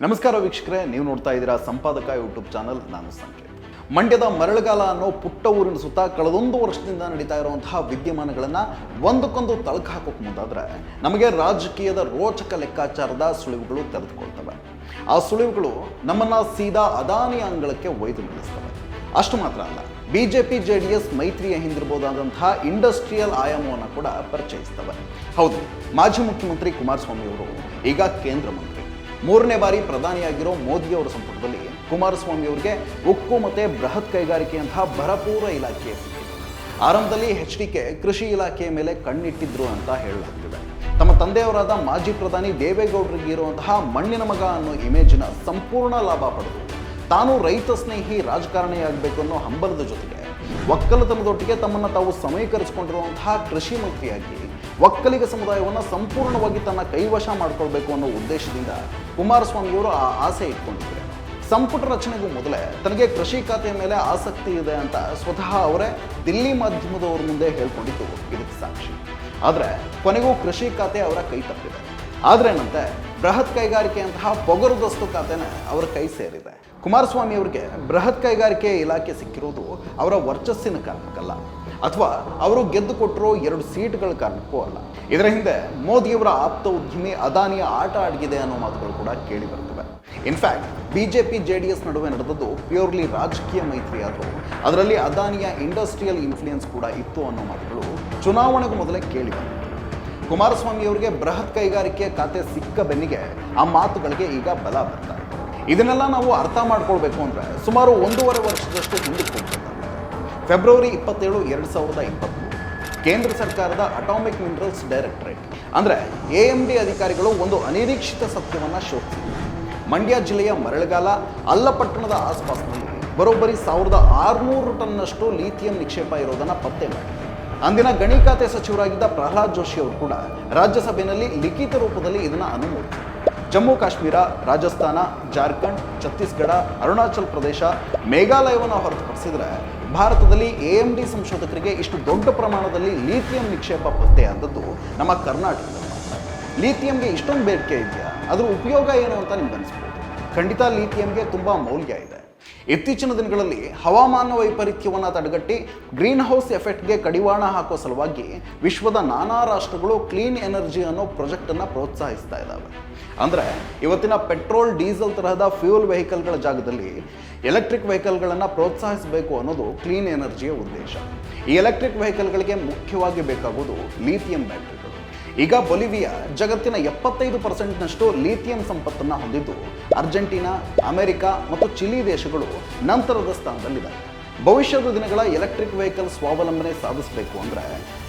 ನಮಸ್ಕಾರ ವೀಕ್ಷಕರೇ, ನೀವು ನೋಡ್ತಾ ಇದ್ದೀರಾ ಸಂಪಾದಕ ಯೂಟ್ಯೂಬ್ ಚಾನಲ್. ನಾನು ಸಂಕೇತ್. ಮಂಡ್ಯದ ಮರಳಗಾಲ ಅನ್ನೋ ಪುಟ್ಟ ಊರಿನ ಸುತ್ತ ಕಳೆದೊಂದು ವರ್ಷದಿಂದ ನಡೀತಾ ಇರುವಂತಹ ವಿದ್ಯಮಾನಗಳನ್ನು ಒಂದಕ್ಕೊಂದು ತಳಕು ಹಾಕೋಕೆ ಮುಂದಾದರೆ ನಮಗೆ ರಾಜಕೀಯದ ರೋಚಕ ಲೆಕ್ಕಾಚಾರದ ಸುಳಿವುಗಳು ತೆರೆದುಕೊಳ್ತವೆ. ಆ ಸುಳಿವುಗಳು ನಮ್ಮನ್ನು ಸೀದಾ ಅದಾನಿ ಅಂಗಳಕ್ಕೆ ಒಯ್ದು ನಿಲ್ಲಿಸ್ತವೆ. ಅಷ್ಟು ಮಾತ್ರ ಅಲ್ಲ, ಬಿಜೆಪಿ ಜೆಡಿಎಸ್ ಮೈತ್ರಿಯ ಹಿಂದಿರಬಹುದಾದಂತಹ ಇಂಡಸ್ಟ್ರಿಯಲ್ ಆಯಾಮವನ್ನು ಕೂಡ ಪರಿಚಯಿಸ್ತವೆ. ಹೌದು, ಮಾಜಿ ಮುಖ್ಯಮಂತ್ರಿ ಕುಮಾರಸ್ವಾಮಿ ಅವರು ಈಗ ಕೇಂದ್ರ ಮಂತ್ರಿ. 3ನೇ ಬಾರಿ ಪ್ರಧಾನಿಯಾಗಿರೋ ಮೋದಿಯವರ ಸಂಪುಟದಲ್ಲಿ ಕುಮಾರಸ್ವಾಮಿ ಅವರಿಗೆ ಉಕ್ಕು ಮತ್ತು ಬೃಹತ್ ಕೈಗಾರಿಕೆಯಂತಹ ಭರಪೂರ ಇಲಾಖೆ ಸಿಕ್ಕಿದೆ. ಆರಂಭದಲ್ಲಿ HDK ಕೃಷಿ ಇಲಾಖೆಯ ಮೇಲೆ ಕಣ್ಣಿಟ್ಟಿದ್ರು ಅಂತ ಹೇಳಲಾಗ್ತಿದೆ. ತಮ್ಮ ತಂದೆಯವರಾದ ಮಾಜಿ ಪ್ರಧಾನಿ ದೇವೇಗೌಡರಿಗೆ ಇರುವಂತಹ ಮಣ್ಣಿನ ಮಗ ಅನ್ನೋ ಇಮೇಜಿನ ಸಂಪೂರ್ಣ ಲಾಭ ಪಡೆದು ತಾನು ರೈತ ಸ್ನೇಹಿ ರಾಜಕಾರಣಿಯಾಗಬೇಕು ಅನ್ನೋ ಹಂಬಲದ ಜೊತೆಗೆ ಒಕ್ಕಲತನದೊಟ್ಟಿಗೆ ತಮ್ಮನ್ನು ತಾವು ಸಮೀಕರಿಸಿಕೊಂಡಿರುವಂತಹ ಕೃಷಿ ಮಂತ್ರಿಯಾಗಿ ಒಕ್ಕಲಿಗ ಸಮುದಾಯವನ್ನು ಸಂಪೂರ್ಣವಾಗಿ ತನ್ನ ಕೈವಶ ಮಾಡಿಕೊಳ್ಬೇಕು ಅನ್ನೋ ಉದ್ದೇಶದಿಂದ ಕುಮಾರಸ್ವಾಮಿಯವರು ಆ ಆಸೆ ಇಟ್ಕೊಂಡಿದ್ದಾರೆ. ಸಂಪುಟ ರಚನೆಗೂ ಮೊದಲೇ ತನಗೆ ಕೃಷಿ ಖಾತೆಯ ಮೇಲೆ ಆಸಕ್ತಿ ಇದೆ ಅಂತ ಸ್ವತಃ ಅವರೇ ದಿಲ್ಲಿ ಮಾಧ್ಯಮದವ್ರ ಮುಂದೆ ಹೇಳ್ಕೊಂಡಿದ್ದು ಇದಕ್ಕೆ ಸಾಕ್ಷಿ. ಆದರೆ ಕೊನೆಗೂ ಕೃಷಿ ಖಾತೆ ಅವರ ಕೈ ತಪ್ಪಿದೆ. ಆದ್ರೇನಂತೆ ಬೃಹತ್ ಕೈಗಾರಿಕೆಯಂತಹ ಪೊಗರುದಸ್ತು ಖಾತೆನ ಅವರ ಕೈ ಸೇರಿದೆ. ಕುಮಾರಸ್ವಾಮಿ ಅವರಿಗೆ ಬೃಹತ್ ಕೈಗಾರಿಕೆ ಇಲಾಖೆ ಸಿಕ್ಕಿರೋದು ಅವರ ವರ್ಚಸ್ಸಿನ ಕಾರಣಕ್ಕಲ್ಲ, ಅಥವಾ ಅವರು ಗೆದ್ದು ಕೊಟ್ಟಿರೋ 2 ಸೀಟ್ಗಳ ಕಾರಣಕ್ಕೂ ಅಲ್ಲ. ಇದರ ಹಿಂದೆ ಮೋದಿಯವರ ಆಪ್ತ ಉದ್ಯಮಿ ಅದಾನಿಯ ಆಟ ಅಡಗಿದೆ ಅನ್ನೋ ಮಾತುಗಳು ಕೂಡ ಕೇಳಿ ಬರ್ತವೆ. ಇನ್ಫ್ಯಾಕ್ಟ್ ಬಿಜೆಪಿ ಜೆಡಿಎಸ್ ನಡುವೆ ನಡೆದದ್ದು ಪ್ಯೂರ್ಲಿ ರಾಜಕೀಯ ಮೈತ್ರಿ ಆದರೂ ಅದರಲ್ಲಿ ಅದಾನಿಯ ಇಂಡಸ್ಟ್ರಿಯಲ್ ಇನ್ಫ್ಲೂಯೆನ್ಸ್ ಕೂಡ ಇತ್ತು ಅನ್ನೋ ಮಾತುಗಳು ಚುನಾವಣೆಗೂ ಮೊದಲೇ ಕೇಳಿ ಬಂದಿತ್ತು. ಕುಮಾರಸ್ವಾಮಿ ಅವರಿಗೆ ಬೃಹತ್ ಕೈಗಾರಿಕೆ ಖಾತೆ ಸಿಕ್ಕ ಬೆನ್ನಿಗೆ ಆ ಮಾತುಗಳಿಗೆ ಈಗ ಬಲ ಬರ್ತಾ ಇದೆ. ಇದನ್ನೆಲ್ಲ ನಾವು ಅರ್ಥ ಮಾಡ್ಕೊಳ್ಬೇಕು ಅಂದರೆ ಸುಮಾರು 1.5 ವರ್ಷದಷ್ಟು ಹಿಂದಕ್ಕೆ ಹೋಗ್ತಾರೆ. ಫೆಬ್ರವರಿ 27, 2023 ಕೇಂದ್ರ ಸರ್ಕಾರದ ಅಟಾಮಿಕ್ ಮಿನರಲ್ಸ್ ಡೈರೆಕ್ಟರೇಟ್ ಅಂದರೆ AMD ಅಧಿಕಾರಿಗಳು ಒಂದು ಅನಿರೀಕ್ಷಿತ ಸತ್ಯವನ್ನು ಶೋಧಿಸಿದರು. ಮಂಡ್ಯ ಜಿಲ್ಲೆಯ ಮರಳಗಾಲ ಅಲ್ಲಪಟ್ಟಣದ ಆಸ್ಪಾಸ್ನಲ್ಲಿ ಬರೋಬ್ಬರಿ 1600 ಟನ್ನಷ್ಟು ಲಿಥಿಯಂ ನಿಕ್ಷೇಪ ಇರೋದನ್ನು ಪತ್ತೆ ಮಾಡಿದರು. ಅಂದಿನ ಗಣಿ ಖಾತೆ ಸಚಿವರಾಗಿದ್ದ ಪ್ರಹ್ಲಾದ್ ಜೋಶಿ ಅವರು ಕೂಡ ರಾಜ್ಯಸಭೆಯಲ್ಲಿ ಲಿಖಿತ ರೂಪದಲ್ಲಿ ಇದನ್ನು ಅನುಮೋದಿಸಿದರು. ಜಮ್ಮು ಕಾಶ್ಮೀರ, ರಾಜಸ್ಥಾನ, ಜಾರ್ಖಂಡ್, ಛತ್ತೀಸ್ಗಢ, ಅರುಣಾಚಲ್ ಪ್ರದೇಶ, ಮೇಘಾಲಯವನ್ನು ಹೊರತುಪಡಿಸಿದರೆ ಭಾರತದಲ್ಲಿ AMD ಸಂಶೋಧಕರಿಗೆ ಇಷ್ಟು ದೊಡ್ಡ ಪ್ರಮಾಣದಲ್ಲಿ ಲಿಥಿಯಂ ನಿಕ್ಷೇಪ ಪತ್ತೆಯಾದದ್ದು ನಮ್ಮ ಕರ್ನಾಟಕದಲ್ಲಿ. ಲಿಥಿಯಂಗೆ ಇಷ್ಟೊಂದು ಬೇಡಿಕೆ ಇದೆಯಾ? ಅದರ ಉಪಯೋಗ ಏನು ಅಂತ ನಿಮ್ಗೆ ಅನಿಸ್ಬೋದು. ಖಂಡಿತ ಲಿಥಿಯಂಗೆ ತುಂಬ ಮೌಲ್ಯ ಇದೆ. ಇತ್ತೀಚಿನ ದಿನಗಳಲ್ಲಿ ಹವಾಮಾನ ವೈಪರೀತ್ಯವನ್ನು ತಡೆಗಟ್ಟಿ ಗ್ರೀನ್ ಹೌಸ್ ಎಫೆಕ್ಟ್ಗೆ ಕಡಿವಾಣ ಹಾಕೋ ಸಲುವಾಗಿ ವಿಶ್ವದ ನಾನಾ ರಾಷ್ಟ್ರಗಳು ಕ್ಲೀನ್ ಎನರ್ಜಿ ಅನ್ನೋ ಪ್ರಾಜೆಕ್ಟನ್ನು ಪ್ರೋತ್ಸಾಹಿಸ್ತಾ ಇದ್ದಾವೆ. ಅಂದರೆ ಇವತ್ತಿನ ಪೆಟ್ರೋಲ್, ಡೀಸೆಲ್ ತರಹದ ಫ್ಯೂಯಲ್ ವೆಹಿಕಲ್ಗಳ ಜಾಗದಲ್ಲಿ ಎಲೆಕ್ಟ್ರಿಕ್ ವೆಹಿಕಲ್ಗಳನ್ನು ಪ್ರೋತ್ಸಾಹಿಸಬೇಕು ಅನ್ನೋದು ಕ್ಲೀನ್ ಎನರ್ಜಿಯ ಉದ್ದೇಶ. ಈ ಎಲೆಕ್ಟ್ರಿಕ್ ವೆಹಿಕಲ್ಗಳಿಗೆ ಮುಖ್ಯವಾಗಿ ಬೇಕಾಗೋದು ಲಿಥಿಯಂ ಬ್ಯಾಟರಿಗಳು. ಈಗ ಬೊಲಿವಿಯಾ ಜಗತ್ತಿನ 75%ನಷ್ಟು ಲಿಥಿಯಂ ಸಂಪತ್ತನ್ನು ಹೊಂದಿದ್ದು ಅರ್ಜೆಂಟೀನಾ, ಅಮೆರಿಕ ಮತ್ತು ಚಿಲಿ ದೇಶಗಳು ನಂತರದ ಸ್ಥಾನದಲ್ಲಿದೆ. ಭವಿಷ್ಯದ ದಿನಗಳ ಎಲೆಕ್ಟ್ರಿಕ್ ವೆಹಿಕಲ್ ಸ್ವಾವಲಂಬನೆ ಸಾಧಿಸಬೇಕು ಅಂದರೆ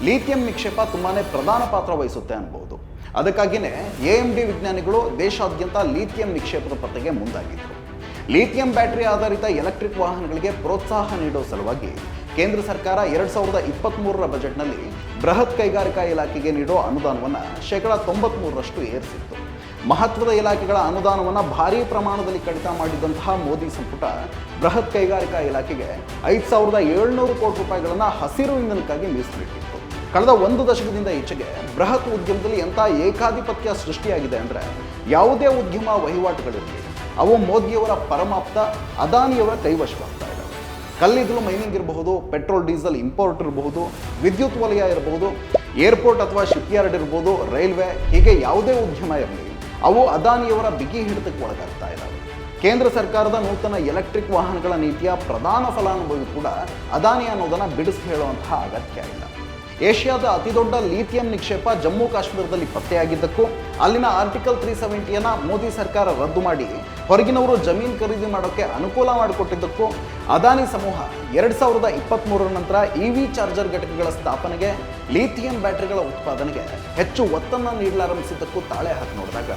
ಲಿಥಿಯಂ ನಿಕ್ಷೇಪ ತುಂಬಾ ಪ್ರಧಾನ ಪಾತ್ರ ವಹಿಸುತ್ತೆ ಅನ್ಬೋದು. ಅದಕ್ಕಾಗಿಯೇ AMD ವಿಜ್ಞಾನಿಗಳು ದೇಶಾದ್ಯಂತ ಲಿಥಿಯಂ ನಿಕ್ಷೇಪದ ಪತ್ತೆಗೆ ಮುಂದಾಗಿದ್ದರು. ಲಿಥಿಯಂ ಬ್ಯಾಟರಿ ಆಧಾರಿತ ಎಲೆಕ್ಟ್ರಿಕ್ ವಾಹನಗಳಿಗೆ ಪ್ರೋತ್ಸಾಹ ನೀಡೋ ಸಲುವಾಗಿ ಕೇಂದ್ರ ಸರ್ಕಾರ 2023ರ ಬಜೆಟ್ನಲ್ಲಿ ಬೃಹತ್ ಕೈಗಾರಿಕಾ ಇಲಾಖೆಗೆ ನೀಡೋ ಅನುದಾನವನ್ನು 93% ಏರಿಸಿತ್ತು. ಮಹತ್ವದ ಇಲಾಖೆಗಳ ಅನುದಾನವನ್ನು ಭಾರೀ ಪ್ರಮಾಣದಲ್ಲಿ ಕಡಿತ ಮಾಡಿದಂತಹ ಮೋದಿ ಸಂಪುಟ ಬೃಹತ್ ಕೈಗಾರಿಕಾ ಇಲಾಖೆಗೆ 5,700 ಕೋಟಿ ರೂಪಾಯಿಗಳನ್ನು ಹಸಿರು ಇಂಧನಕ್ಕಾಗಿ ಮೀಸಲಿಟ್ಟಿತ್ತು. ಕಳೆದ 1 ದಶಕದಿಂದ ಈಚೆಗೆ ಬೃಹತ್ ಉದ್ಯಮದಲ್ಲಿ ಎಂಥ ಏಕಾಧಿಪತ್ಯ ಸೃಷ್ಟಿಯಾಗಿದೆ ಅಂದರೆ ಯಾವುದೇ ಉದ್ಯಮ ವಹಿವಾಟುಗಳಿರಲಿ ಅವು ಮೋದಿಯವರ ಪರಮಾಪ್ತ ಅದಾನಿಯವರ ಕೈವಶವಾಗ್ತಾ ಇದ್ದಾವೆ. ಕಲ್ಲಿದ್ದಲು ಮೈನಿಂಗ್ ಇರಬಹುದು, ಪೆಟ್ರೋಲ್ ಡೀಸೆಲ್ ಇಂಪೋರ್ಟ್ ಇರಬಹುದು, ವಿದ್ಯುತ್ ವಲಯ ಇರಬಹುದು, ಏರ್ಪೋರ್ಟ್ ಅಥವಾ ಶಿಪ್ಯಾರ್ಡ್ ಇರ್ಬೋದು, ರೈಲ್ವೆ, ಹೀಗೆ ಯಾವುದೇ ಉದ್ಯಮ ಇರಲಿ ಅವು ಅದಾನಿಯವರ ಬಿಗಿ ಹಿಡಿತಕ್ಕೆ ಒಳಗಾಗ್ತಾ ಇದ್ದಾವೆ. ಕೇಂದ್ರ ಸರ್ಕಾರದ ನೂತನ ಎಲೆಕ್ಟ್ರಿಕ್ ವಾಹನಗಳ ನೀತಿಯ ಪ್ರಧಾನ ಫಲಾನುಭವಿ ಕೂಡ ಅದಾನಿ ಅನ್ನೋದನ್ನು ಬಿಡಿಸಿ ಹೇಳುವಂತಹ ಅಗತ್ಯ ಇಲ್ಲ. ಏಷ್ಯಾದ ಅತಿದೊಡ್ಡ ಲಿಥಿಯಂ ನಿಕ್ಷೇಪ ಜಮ್ಮು ಕಾಶ್ಮೀರದಲ್ಲಿ ಪತ್ತೆಯಾಗಿದ್ದಕ್ಕೂ ಅಲ್ಲಿನ ಆರ್ಟಿಕಲ್ 370ಯನ್ನು ಮೋದಿ ಸರ್ಕಾರ ರದ್ದು ಮಾಡಿ ಹೊರಗಿನವರು ಜಮೀನು ಖರೀದಿ ಮಾಡೋಕ್ಕೆ ಅನುಕೂಲ ಮಾಡಿಕೊಟ್ಟಿದ್ದಕ್ಕೂ ಅದಾನಿ ಸಮೂಹ 2023ರ ನಂತರ EV ಚಾರ್ಜರ್ ಘಟಕಗಳ ಸ್ಥಾಪನೆಗೆ, ಲಿಥಿಯಂ ಬ್ಯಾಟರಿಗಳ ಉತ್ಪಾದನೆಗೆ ಹೆಚ್ಚು ಒತ್ತನ್ನು ನೀಡಲಾರಂಭಿಸಿದ್ದಕ್ಕೂ ತಾಳೆ ಹಾಕಿ ನೋಡಿದಾಗ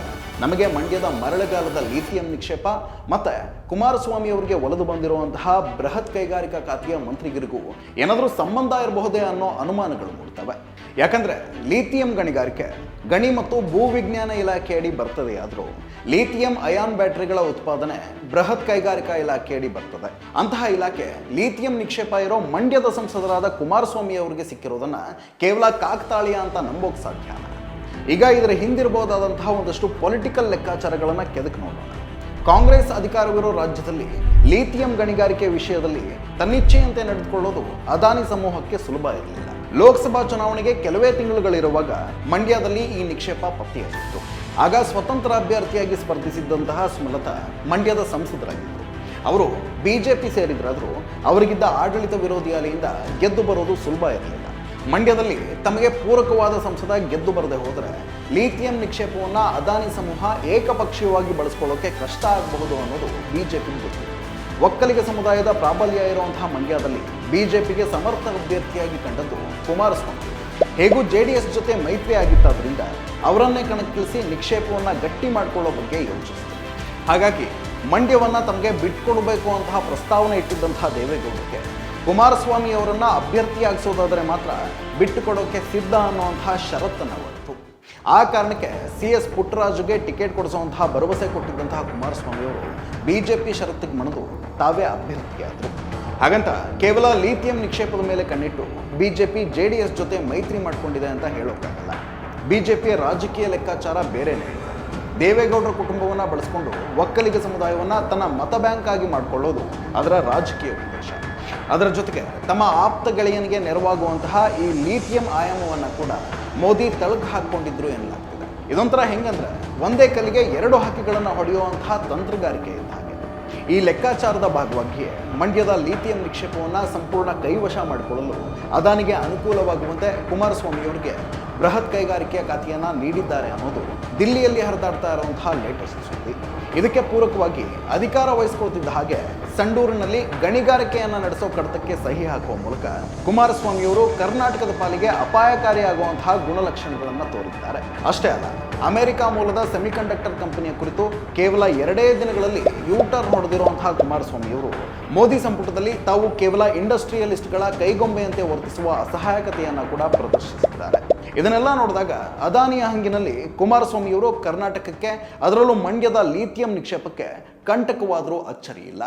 ನಮಗೆ ಮಂಡ್ಯದ ಮರಳಗಾಲದ ಲಿಥಿಯಂ ನಿಕ್ಷೇಪ ಮತ್ತು ಕುಮಾರಸ್ವಾಮಿ ಅವರಿಗೆ ಒಲಿದು ಬಂದಿರುವಂತಹ ಬೃಹತ್ ಕೈಗಾರಿಕಾ ಖಾತೆಯ ಮಂತ್ರಿಗಿರಿಗೂ ಏನಾದರೂ ಸಂಬಂಧ ಇರಬಹುದೇ ಅನ್ನೋ ಅನುಮಾನಗಳು ಮೂಡ್ತವೆ. ಯಾಕಂದರೆ ಲಿಥಿಯಂ ಗಣಿಗಾರಿಕೆ ಗಣಿ ಮತ್ತು ಭೂವಿಜ್ಞಾನ ಇಲಾಖೆಯಡಿ ಬರ್ತದೆಯಾದರೂ ಲಿಥಿಯಂ ಅಯಾನ್ ಬ್ಯಾಟರಿಗಳ ಉತ್ಪಾದನೆ ಬೃಹತ್ ಕೈಗಾರಿಕಾ ಇಲಾಖೆಯಡಿ ಬರ್ತದೆ. ಅಂತಹ ಇಲಾಖೆ ಲಿಥಿಯಂ ನಿಕ್ಷೇಪ ಇರೋ ಮಂಡ್ಯದ ಸಂಸದರಾದ ಕುಮಾರಸ್ವಾಮಿ ಅವರಿಗೆ ಸಿಕ್ಕಿರೋದನ್ನು ಕೇವಲ ಕಾಕತಾಳೀಯ ಅಂತ ನಂಬೋಕೆ ಸಾಧ್ಯ. ಈಗ ಇದರ ಹಿಂದಿರಬಹುದಾದಂತಹ ಒಂದಷ್ಟು ಪೊಲಿಟಿಕಲ್ ಲೆಕ್ಕಾಚಾರಗಳನ್ನು ಕೆದಕು ನೋಡೋಣ. ಕಾಂಗ್ರೆಸ್ ಅಧಿಕಾರವಿರೋ ರಾಜ್ಯದಲ್ಲಿ ಲಿಥಿಯಂ ಗಣಿಗಾರಿಕೆ ವಿಷಯದಲ್ಲಿ ತನ್ನಿಚ್ಛೆಯಂತೆ ನಡೆದುಕೊಳ್ಳೋದು ಅದಾನಿ ಸಮೂಹಕ್ಕೆ ಸುಲಭ ಇರಲಿಲ್ಲ. ಲೋಕಸಭಾ ಚುನಾವಣೆಗೆ ಕೆಲವೇ ತಿಂಗಳುಗಳಿರುವಾಗ ಮಂಡ್ಯದಲ್ಲಿ ಈ ನಿಕ್ಷೇಪ ಪತ್ತೆಯಾಗಿತ್ತು. ಆಗ ಸ್ವತಂತ್ರ ಅಭ್ಯರ್ಥಿಯಾಗಿ ಸ್ಪರ್ಧಿಸಿದ್ದಂತಹ ಸ್ಮಲತಾ ಮಂಡ್ಯದ ಸಂಸದರಾಗಿದ್ದರು. ಅವರು ಬಿಜೆಪಿ ಸೇರಿದ್ರಾದರೂ ಅವರಿಗಿದ್ದ ಆಡಳಿತ ವಿರೋಧಿ ಅಲೆಯಿಂದ ಗೆದ್ದು ಬರೋದು ಸುಲಭ ಇರಲಿಲ್ಲ. ಮಂಡ್ಯದಲ್ಲಿ ತಮಗೆ ಪೂರಕವಾದ ಸಂಸದ ಗೆದ್ದು ಬರದೆ ಹೋದರೆ ಲಿಥಿಯಂ ನಿಕ್ಷೇಪವನ್ನು ಅದಾನಿ ಸಮೂಹ ಏಕಪಕ್ಷೀಯವಾಗಿ ಬಳಸ್ಕೊಳ್ಳೋಕೆ ಕಷ್ಟ ಆಗಬಹುದು ಅನ್ನೋದು ಬಿಜೆಪಿಗೆ ಗೊತ್ತಿದೆ. ಒಕ್ಕಲಿಗ ಸಮುದಾಯದ ಪ್ರಾಬಲ್ಯ ಇರುವಂತಹ ಮಂಡ್ಯದಲ್ಲಿ ಬಿಜೆಪಿಗೆ ಸಮರ್ಥ ಅಭ್ಯರ್ಥಿಯಾಗಿ ಕಂಡದ್ದು ಕುಮಾರಸ್ವಾಮಿ. ಹೇಗೂ JDS ಜೊತೆ ಮೈತ್ರಿ ಆಗಿತ್ತಾದ್ರಿಂದ ಅವರನ್ನೇ ಕಣಕ್ಕಿಳಿಸಿ ನಿಕ್ಷೇಪವನ್ನು ಗಟ್ಟಿ ಮಾಡಿಕೊಳ್ಳೋ ಬಗ್ಗೆ ಯೋಚಿಸಿದರು. ಹಾಗಾಗಿ ಮಂಡ್ಯವನ್ನು ತಮಗೆ ಬಿಟ್ಕೊಡ್ಬೇಕು ಅಂತಹ ಪ್ರಸ್ತಾವನೆ ಇಟ್ಟಿದ್ದಂತಹ ದೇವೇಗೌಡರಿಗೆ ಕುಮಾರಸ್ವಾಮಿ ಅವರನ್ನು ಅಭ್ಯರ್ಥಿಯಾಗಿಸೋದಾದರೆ ಮಾತ್ರ ಬಿಟ್ಟುಕೊಡೋಕೆ ಸಿದ್ಧ ಅನ್ನುವಂತಹ ಷರತ್ತನ್ನು ಹೊರತು. ಆ ಕಾರಣಕ್ಕೆ CS ಪುಟ್ಟರಾಜುಗೆ ಟಿಕೆಟ್ ಕೊಡಿಸುವಂತಹ ಭರವಸೆ ಕೊಟ್ಟಿದ್ದಂತಹ ಕುಮಾರಸ್ವಾಮಿ ಅವರು ಬಿಜೆಪಿ ಷರತ್ತಿಗೆ ಮಣಿದು ತಾವೇ ಅಭ್ಯರ್ಥಿಯಾದರು. ಹಾಗಂತ ಕೇವಲ ಲಿಥಿಯಂ ನಿಕ್ಷೇಪದ ಮೇಲೆ ಕಣ್ಣಿಟ್ಟು ಬಿಜೆಪಿ JDS ಜೊತೆ ಮೈತ್ರಿ ಮಾಡಿಕೊಂಡಿದೆ ಅಂತ ಹೇಳೋಕ್ಕಾಗಲ್ಲ. ಬಿಜೆಪಿಯ ರಾಜಕೀಯ ಲೆಕ್ಕಾಚಾರ ಬೇರೆನೇ ಇದೆ. ದೇವೇಗೌಡರ ಕುಟುಂಬವನ್ನು ಬಳಸಿಕೊಂಡು ಒಕ್ಕಲಿಗ ಸಮುದಾಯವನ್ನು ತನ್ನ ಮತ ಬ್ಯಾಂಕ್ ಆಗಿ ಮಾಡಿಕೊಳ್ಳೋದು ಅದರ ರಾಜಕೀಯ ಉದ್ದೇಶ. ಅದರ ಜೊತೆಗೆ ತಮ್ಮ ಆಪ್ತ ಗೆಳೆಯನಿಗೆ ನೆರವಾಗುವಂತಹ ಈ ಲಿಥಿಯಂ ಆಯಾಮವನ್ನು ಕೂಡ ಮೋದಿ ತಳಕು ಹಾಕ್ಕೊಂಡಿದ್ರು ಎನ್ನಲಾಗ್ತಿದೆ. ಇದೊಂಥರ ಹೆಂಗಂದ್ರೆ ಒಂದೇ ಕಲ್ಲಿಗೆ ಎರಡು ಹಕ್ಕಿಗಳನ್ನು ಹೊಡೆಯುವಂತಹ ತಂತ್ರಗಾರಿಕೆ ಇದ್ದ ಹಾಗೆ. ಈ ಲೆಕ್ಕಾಚಾರದ ಭಾಗವಾಗಿಯೇ ಮಂಡ್ಯದ ಲಿಥಿಯಂ ನಿಕ್ಷೇಪವನ್ನು ಸಂಪೂರ್ಣ ಕೈವಶ ಮಾಡಿಕೊಳ್ಳಲು ಅದಾನಿಗೆ ಅನುಕೂಲವಾಗುವಂತೆ ಕುಮಾರಸ್ವಾಮಿಯವರಿಗೆ ಬೃಹತ್ ಕೈಗಾರಿಕೆಯ ಖಾತೆಯನ್ನು ನೀಡಿದ್ದಾರೆ ಅನ್ನೋದು ದಿಲ್ಲಿಯಲ್ಲಿ ಹರಿದಾಡ್ತಾ ಇರುವಂತಹ ಲೇಟೆಸ್ಟ್ ಸುದ್ದಿ. ಇದಕ್ಕೆ ಪೂರಕವಾಗಿ ಅಧಿಕಾರ ವಹಿಸಿಕೊಳ್ತಿದ್ದ ಹಾಗೆ ಸಂಡೂರಿನಲ್ಲಿ ಗಣಿಗಾರಿಕೆಯನ್ನು ನಡೆಸೋ ಕಡತಕ್ಕೆ ಸಹಿ ಹಾಕುವ ಮೂಲಕ ಕುಮಾರಸ್ವಾಮಿಯವರು ಕರ್ನಾಟಕದ ಪಾಲಿಗೆ ಅಪಾಯಕಾರಿಯಾಗುವಂತಹ ಗುಣಲಕ್ಷಣಗಳನ್ನು ತೋರಿದ್ದಾರೆ. ಅಷ್ಟೇ ಅಲ್ಲ, ಅಮೆರಿಕ ಮೂಲದ ಸೆಮಿಕಂಡಕ್ಟರ್ ಕಂಪನಿಯ ಕುರಿತು ಕೇವಲ 2 ದಿನಗಳಲ್ಲಿ ಯೂಟರ್ನ್ ಹೊಡೆದಿರುವಂತಹ ಕುಮಾರಸ್ವಾಮಿಯವರು ಮೋದಿ ಸಂಪುಟದಲ್ಲಿ ತಾವು ಕೇವಲ ಇಂಡಸ್ಟ್ರಿಯಲಿಸ್ಟ್ಗಳ ಕೈಗೊಂಬೆಯಂತೆ ವರ್ತಿಸುವ ಅಸಹಾಯಕತೆಯನ್ನು ಕೂಡ ಪ್ರದರ್ಶಿಸಿದ್ದಾರೆ. ಇದನ್ನೆಲ್ಲ ನೋಡಿದಾಗ ಅದಾನಿಯ ಹಂಗಿನಲ್ಲಿ ಕುಮಾರಸ್ವಾಮಿಯವರು ಕರ್ನಾಟಕಕ್ಕೆ, ಅದರಲ್ಲೂ ಮಂಡ್ಯದ ಲಿಥಿಯಂ ನಿಕ್ಷೇಪಕ್ಕೆ ಕಂಟಕವಾದರೂ ಅಚ್ಚರಿಯಿಲ್ಲ.